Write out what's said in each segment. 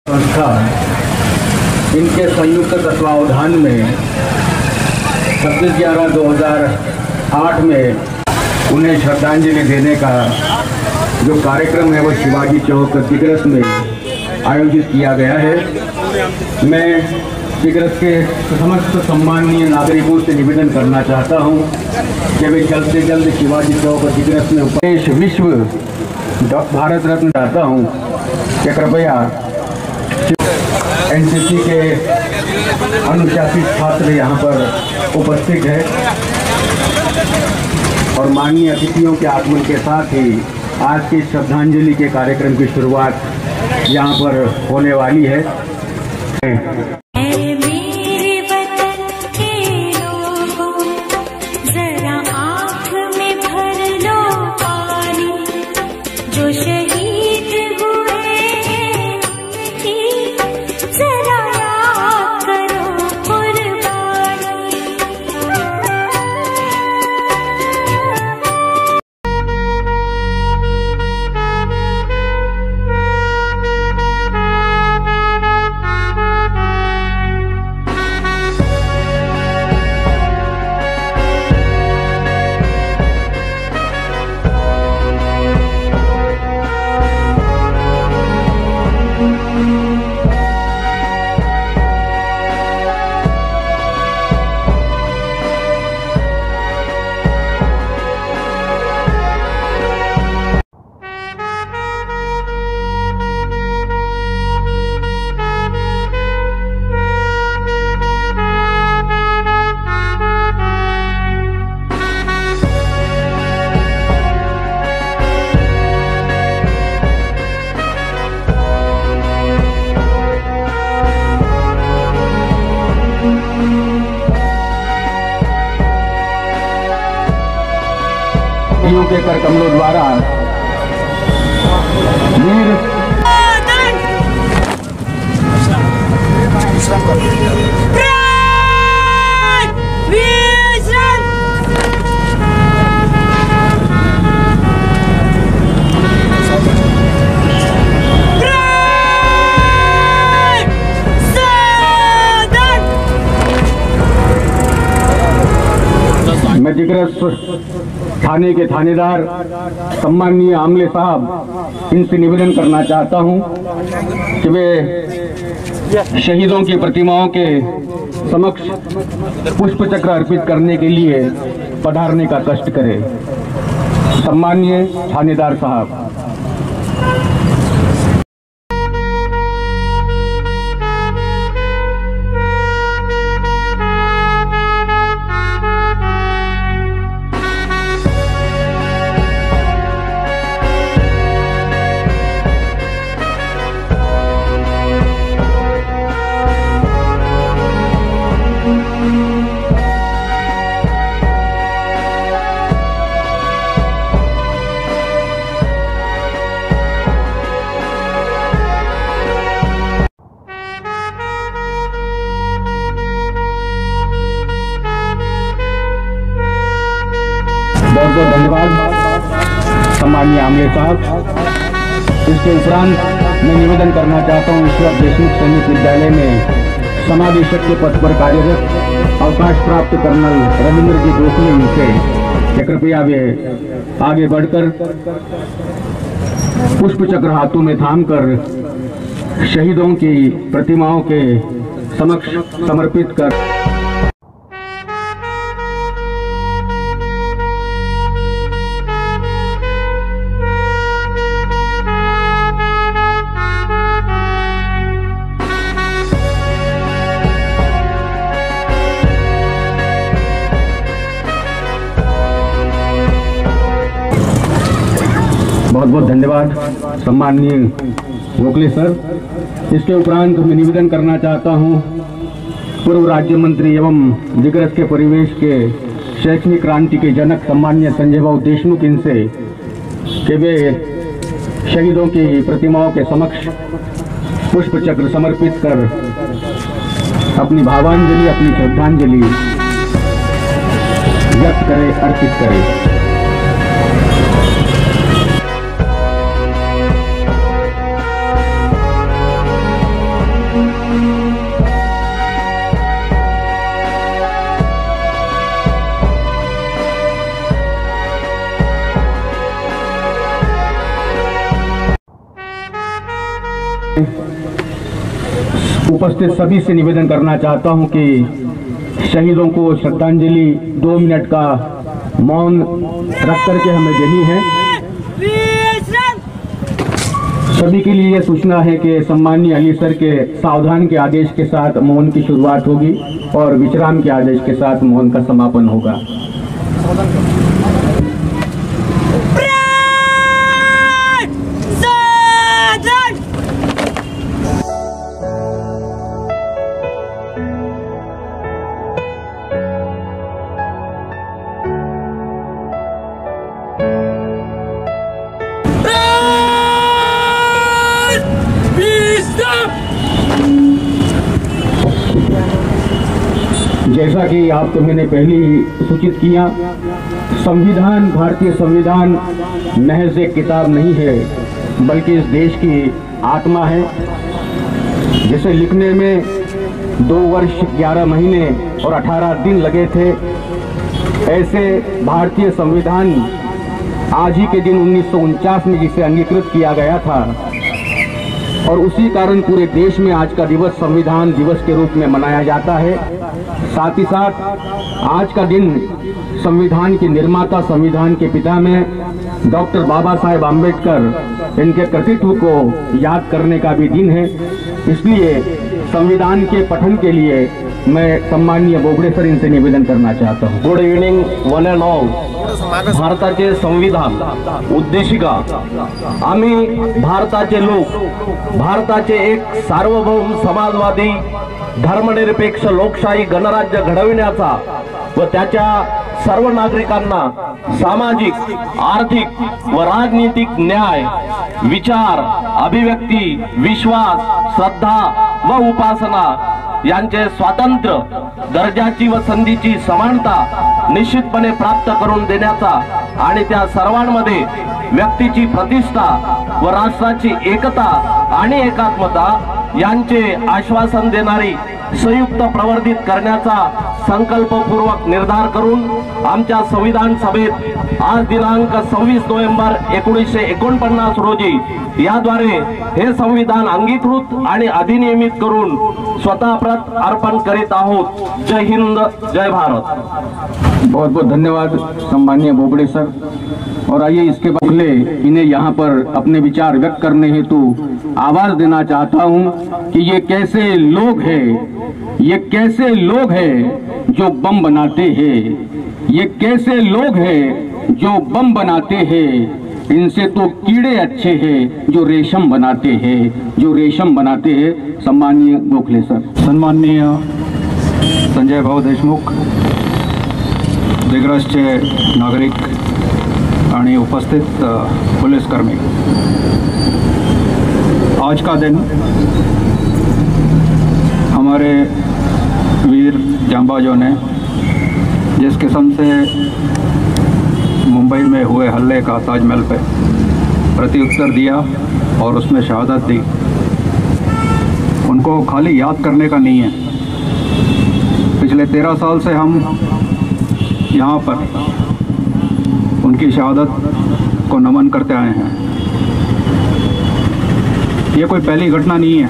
संस्था इनके संयुक्त तत्वावधान में 26/11/2008 में उन्हें श्रद्धांजलि देने का जो कार्यक्रम है वो शिवाजी चौक दिग्रस में आयोजित किया गया है। मैं दिग्रस के समस्त सम्माननीय नागरिकों से निवेदन करना चाहता हूं कि वे जल्द से जल्द शिवाजी चौक दिग्रस में देश विश्व भारत रत्न चाहता हूं कि कृपया एनसीसी के अनुशासित छात्र यहाँ पर उपस्थित है और माननीय अतिथियों के आगमन के साथ ही आज की श्रद्धांजलि के कार्यक्रम की शुरुआत यहाँ पर होने वाली है। के कर कमलों द्वारा वीर मैं दिग्रस थाने के थानेदार सम्माननीय आमले साहब इनसे निवेदन करना चाहता हूं कि वे शहीदों की प्रतिमाओं के समक्ष पुष्प चक्र अर्पित करने के लिए पधारने का कष्ट करें। सम्माननीय थानेदार साहब। बहुत बहुत धन्यवाद सम्माननीय आमले साहब। इसके उपरांत मैं निवेदन करना चाहता हूँ ईश्वर देशमुख सैनिक विद्यालय में समादेशक के पद पर कार्यरत अवकाश प्राप्त कर्नल रविंद्र जी गोखले से कृपया वे आगे बढ़कर पुष्प चक्र हाथों में थामकर शहीदों की प्रतिमाओं के समक्ष समर्पित कर बहुत बहुत धन्यवाद सम्माननीय गोखले सर। इसके उपरांत मैं निवेदन करना चाहता हूं पूर्व राज्य मंत्री एवं दिग्रस के परिवेश के शैक्षणिक क्रांति के जनक सम्माननीय संजय बाबू देशमुख इनसे कि वे शहीदों की प्रतिमाओं के समक्ष पुष्प चक्र समर्पित कर अपनी भावांजलि अपनी श्रद्धांजलि व्यक्त करें, अर्पित करें। उपस्थित सभी से निवेदन करना चाहता हूं कि शहीदों को श्रद्धांजलि 2 मिनट का मौन रख करके हमें देनी है। सभी के लिए यह सूचना है कि सम्माननीय अली सर के सावधान के आदेश के साथ मौन की शुरुआत होगी और विश्राम के आदेश के साथ मौन का समापन होगा। जैसा कि आपको मैंने पहले ही सूचित किया, संविधान, भारतीय संविधान महज एक किताब नहीं है, बल्कि इस देश की आत्मा है, जिसे लिखने में 2 वर्ष 11 महीने और 18 दिन लगे थे। ऐसे भारतीय संविधान आज ही के दिन 1949 में जिसे अंगीकृत किया गया था, और उसी कारण पूरे देश में आज का दिवस संविधान दिवस के रूप में मनाया जाता है। साथ ही साथ आज का दिन संविधान के निर्माता, संविधान के पिता में डॉक्टर बाबा साहेब आम्बेडकर, इनके कृतित्व को याद करने का भी दिन है। इसलिए संविधान के पठन के लिए मैं सम्माननीय बोबडे सर इनसे निवेदन करना चाहता हूँ। Good evening one and all. भारताचे संविधान उद्देशिका, आम्ही भारताचे लोक, भारताचे एक सार्वभौम समाजवादी धर्मनिरपेक्ष लोकशाही गणराज्य घडविण्याचा व त्याच्या सर्व नागरिकांना सामाजिक, आर्थिक व राजनीतिक न्याय, विचार, अभिव्यक्ती, विश्वास, श्रद्धा व उपासना यांचे स्वातंत्र्य, दर्जाची व संधीची समानता निश्चितपणे प्राप्त करून देण्याचा आणि त्या सर्वांमध्ये व्यक्तीची प्रतिष्ठा व राष्ट्राची एकता आणि एकात्मता यांचे आश्वासन देणारी संयुक्त प्रवर्धित करण्याचा संकल्पपूर्वक निर्धार करून आमच्या संविधान सभेत आज दिनांक 26 नोव्हेंबर 1949 रोजी याद्वारे हे संविधान अंगीकृत आणि अधिनियमित करून स्वतः प्रत अर्पण करीत आहोत। जय हिंद, जय भारत। बहुत बहुत धन्यवाद सम्माननीय बोबडे सर। और आइए इसके बदले इन्हें यहाँ पर अपने विचार व्यक्त करने हेतु आवाज देना चाहता हूँ कि ये कैसे लोग हैं, ये कैसे लोग हैं जो बम बनाते हैं, ये कैसे लोग हैं जो बम बनाते हैं। इनसे तो कीड़े अच्छे हैं जो रेशम बनाते हैं, जो रेशम बनाते हैं। सम्माननीय गोखले सर। सन्माननीय संजय भाऊ देशमुख, दिग्रसचे नागरिक आणि उपस्थित पुलिसकर्मी, आज का दिन हमारे वीर जांबाजों ने जिस किस्म से मुंबई में हुए हल्ले का ताजमहल पे प्रत्युत्तर दिया और उसमें शहादत दी, उनको खाली याद करने का नहीं है। पिछले 13 साल से हम यहाँ पर उनकी शहादत को नमन करते आए हैं। ये कोई पहली घटना नहीं है।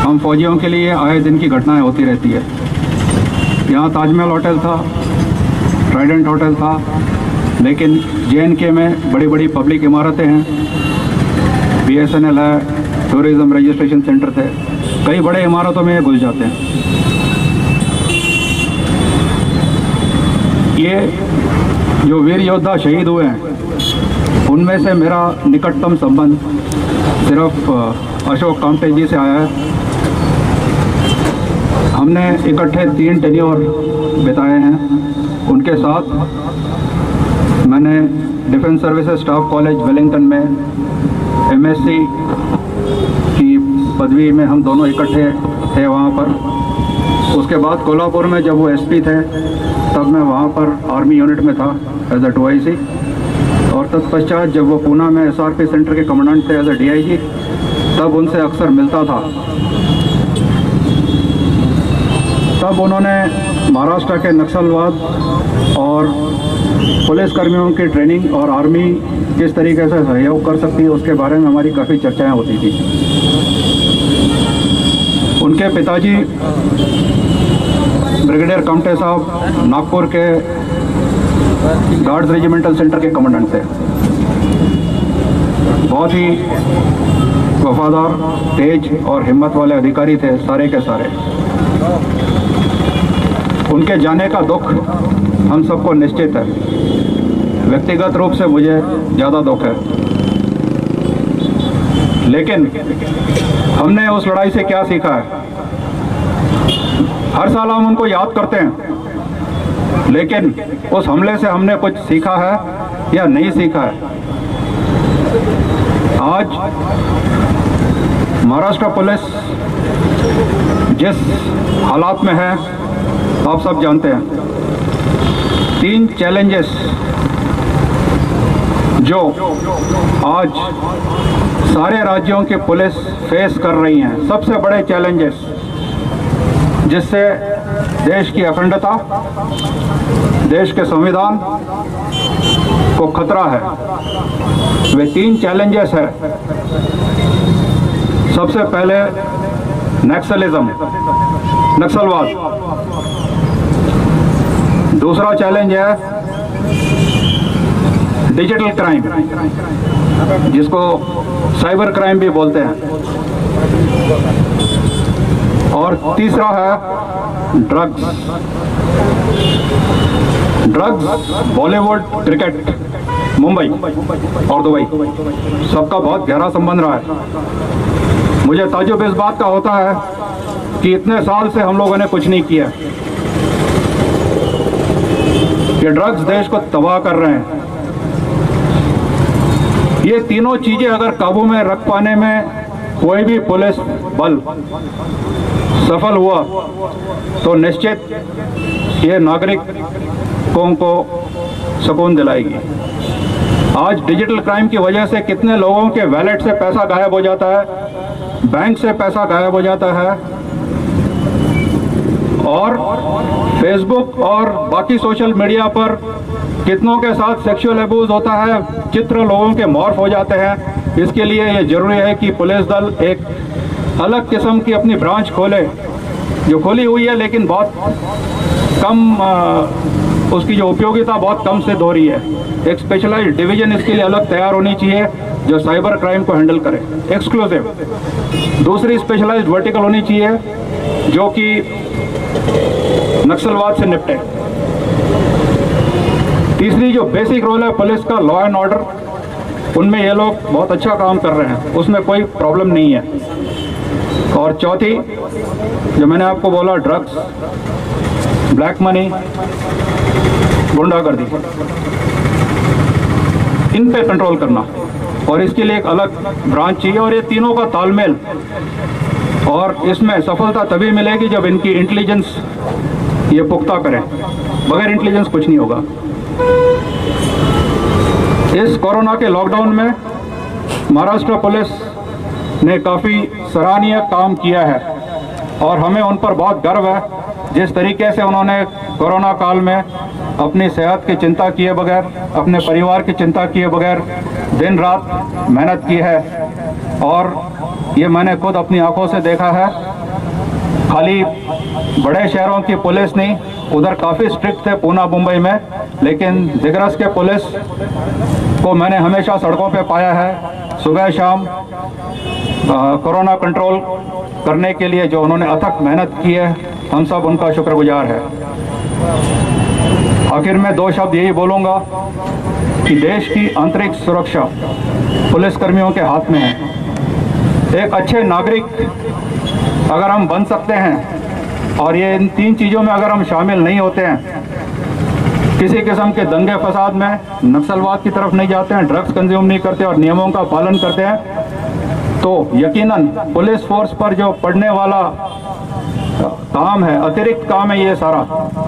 हम फौजियों के लिए आए दिन की घटनाएं होती रहती है। यहाँ ताजमहल होटल था, ट्राइडेंट होटल था, लेकिन JNK में बड़ी बड़ी पब्लिक इमारतें हैं, BSNL है, टूरिज्म रजिस्ट्रेशन सेंटर थे, कई बड़े इमारतों में घुस जाते हैं। ये जो वीर योद्धा शहीद हुए हैं, उनमें से मेरा निकटतम संबंध सिर्फ अशोक कामटे जी से आया है। हमने इकट्ठे 3 टेन्योर बिताए हैं उनके साथ। मैंने defence services staff college Wellington में MSc की पदवी में हम दोनों इकट्ठे थे वहाँ पर। उसके बाद कोल्हापुर में जब वो SP थे तब मैं वहाँ पर आर्मी यूनिट में था एज अ 2IC, और तत्पश्चात जब वो पूना में SRP सेंटर के कमांडेंट थे एज अ DIG, तब उनसे अक्सर मिलता था। तब उन्होंने महाराष्ट्र के नक्सलवाद और पुलिसकर्मियों की ट्रेनिंग और आर्मी किस तरीके से सहयोग कर सकती है उसके बारे में हमारी काफ़ी चर्चाएं होती थी। उनके पिताजी ब्रिगेडियर कामटे साहब नागपुर के गार्ड्स रेजिमेंटल सेंटर के कमांडेंट थे। बहुत ही वफादार, तेज और हिम्मत वाले अधिकारी थे सारे के सारे। उनके जाने का दुख हम सबको निश्चित है। व्यक्तिगत रूप से मुझे ज़्यादा दुख है, लेकिन हमने उस लड़ाई से क्या सीखा है? हर साल हम उनको याद करते हैं, लेकिन उस हमले से हमने कुछ सीखा है या नहीं सीखा है? आज महाराष्ट्र पुलिस जिस हालात में है आप सब जानते हैं। 3 चैलेंजेस जो आज सारे राज्यों की पुलिस फेस कर रही हैं, सबसे बड़े चैलेंजेस जिससे देश की अखंडता, देश के संविधान को खतरा है, वे 3 चैलेंजेस है। सबसे पहले नक्सलिज्म, नक्सलवाद। दूसरा चैलेंज है डिजिटल क्राइम, जिसको साइबर क्राइम भी बोलते हैं। और तीसरा है ड्रग्स। बॉलीवुड, क्रिकेट, मुंबई और दुबई, सबका बहुत गहरा संबंध रहा है। मुझे ताज्जुब इस बात का होता है कि इतने साल से हम लोगों ने कुछ नहीं किया। ये ड्रग्स देश को तबाह कर रहे हैं। ये तीनों चीजें अगर काबू में रख पाने में कोई भी पुलिस बल सफल हुआ तो निश्चित ये नागरिकों को सुकून दिलाएगी। आज डिजिटल क्राइम की वजह से कितने लोगों के वैलेट से पैसा गायब हो जाता है, बैंक से पैसा गायब हो जाता है, और फेसबुक और बाकी सोशल मीडिया पर कितनों के साथ सेक्सुअल अब्यूज होता है, चित्र लोगों के मॉर्फ हो जाते हैं। इसके लिए ये जरूरी है कि पुलिस दल एक अलग किस्म की अपनी ब्रांच खोले, जो खोली हुई है लेकिन बहुत कम, उसकी जो उपयोगिता बहुत कम सिद्ध हो रही है। एक स्पेशलाइज्ड डिवीजन इसके लिए अलग तैयार होनी चाहिए जो साइबर क्राइम को हैंडल करे, एक्सक्लूसिव। दूसरी स्पेशलाइज्ड वर्टिकल होनी चाहिए जो कि नक्सलवाद से निपटे। तीसरी जो बेसिक रोल है पुलिस का, लॉ एंड ऑर्डर, उनमें ये लोग बहुत अच्छा काम कर रहे हैं, उसमें कोई प्रॉब्लम नहीं है। और चौथी जो मैंने आपको बोला, ड्रग्स, ब्लैक मनी, गुंडागर्दी, इन पे कंट्रोल करना, और इसके लिए एक अलग ब्रांच चाहिए। और ये तीनों का तालमेल, और इसमें सफलता तभी मिलेगी जब इनकी इंटेलिजेंस ये पुख्ता करें। बगैर इंटेलिजेंस कुछ नहीं होगा। इस कोरोना के लॉकडाउन में महाराष्ट्र पुलिस ने काफ़ी सराहनीय काम किया है और हमें उन पर बहुत गर्व है। जिस तरीके से उन्होंने कोरोना काल में अपनी सेहत की चिंता किए बगैर, अपने परिवार की चिंता किए बगैर दिन रात मेहनत की है, और ये मैंने खुद अपनी आंखों से देखा है। खाली बड़े शहरों की पुलिस नहीं, उधर काफ़ी स्ट्रिक्ट थे पूना मुंबई में, लेकिन दिग्रस के पुलिस को मैंने हमेशा सड़कों पे पाया है सुबह शाम कोरोना कंट्रोल करने के लिए। जो उन्होंने अथक मेहनत की है, हम सब उनका शुक्रगुजार है। आखिर में 2 शब्द यही बोलूँगा कि देश की आंतरिक सुरक्षा पुलिसकर्मियों के हाथ में है। एक अच्छे नागरिक अगर हम बन सकते हैं, और ये इन 3 चीज़ों में अगर हम शामिल नहीं होते हैं, किसी किस्म के दंगे फसाद में, नक्सलवाद की तरफ नहीं जाते हैं, ड्रग्स कंज्यूम नहीं करते और नियमों का पालन करते हैं, तो यकीनन पुलिस फोर्स पर जो पड़ने वाला काम है, अतिरिक्त काम है ये सारा,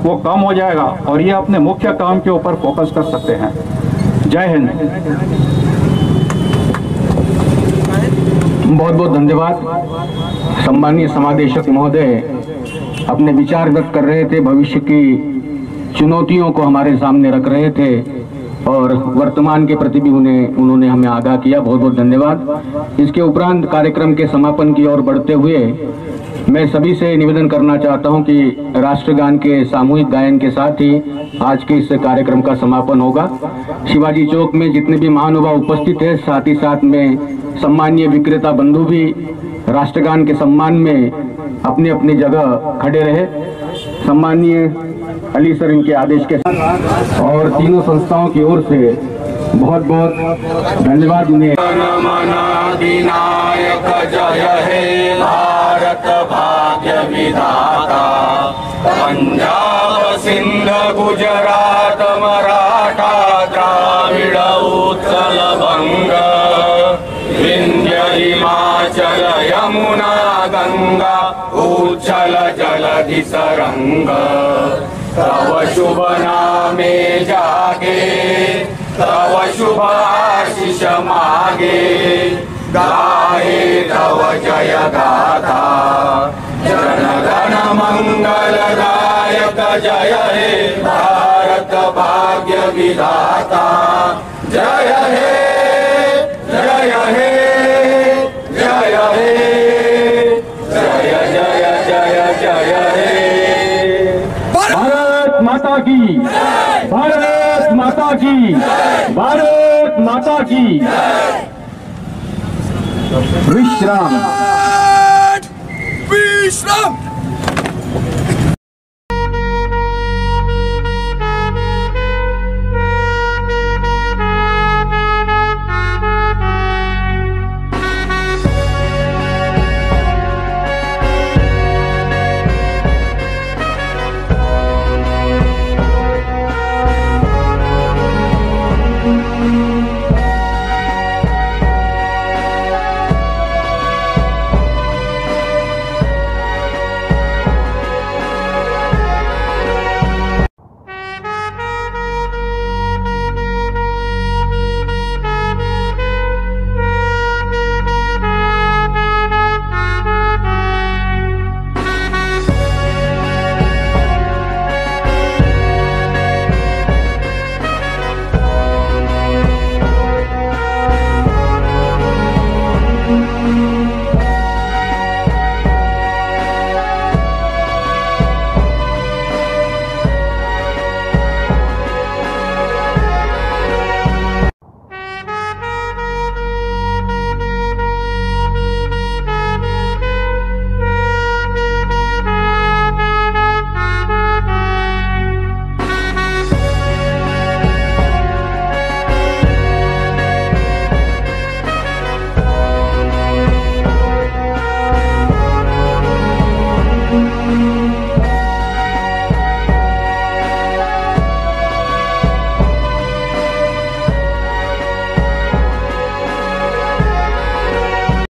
वो कम हो जाएगा और ये अपने मुख्य काम के ऊपर फोकस कर सकते हैं। जय हिंद। बहुत बहुत धन्यवाद। सम्मानीय समादेशक महोदय अपने विचार व्यक्त कर रहे थे, भविष्य की चुनौतियों को हमारे सामने रख रहे थे और वर्तमान के प्रति भी उन्होंने हमें आगाह किया। बहुत बहुत धन्यवाद। इसके उपरांत कार्यक्रम के समापन की ओर बढ़ते हुए मैं सभी से निवेदन करना चाहता हूं कि राष्ट्रगान के सामूहिक गायन के साथ ही आज के इस कार्यक्रम का समापन होगा। शिवाजी चौक में जितने भी महानुभाव उपस्थित हैं, साथ ही साथ में सम्मानीय विक्रेता बंधु भी राष्ट्रगान के सम्मान में अपनी अपनी जगह खड़े रहे। सम्मानीय अली सर इनके आदेश के साथ और तीनों संस्थाओं की ओर से बहुत बहुत धन्यवाद उन्हें। विनायक जय हे भारत भाग्य विधाता, पंजाब सिंध गुजरात मराठा द्राविड़ उत्कल बंग, विंध्य हिमाचल यमुना गंगा उच्छल जलधि तरंग, तव शुभ नामे जागे तव शुभ आशीष मागे, गाहे तव जय गाथा, जन गण मंगल दायक जय हे भारत भाग्य विधाता, जय हे जय हे जय हे जय जय जय जय हे। भारत माता की, भारत माता की, भारत माता की। विश्राम। विश्राम।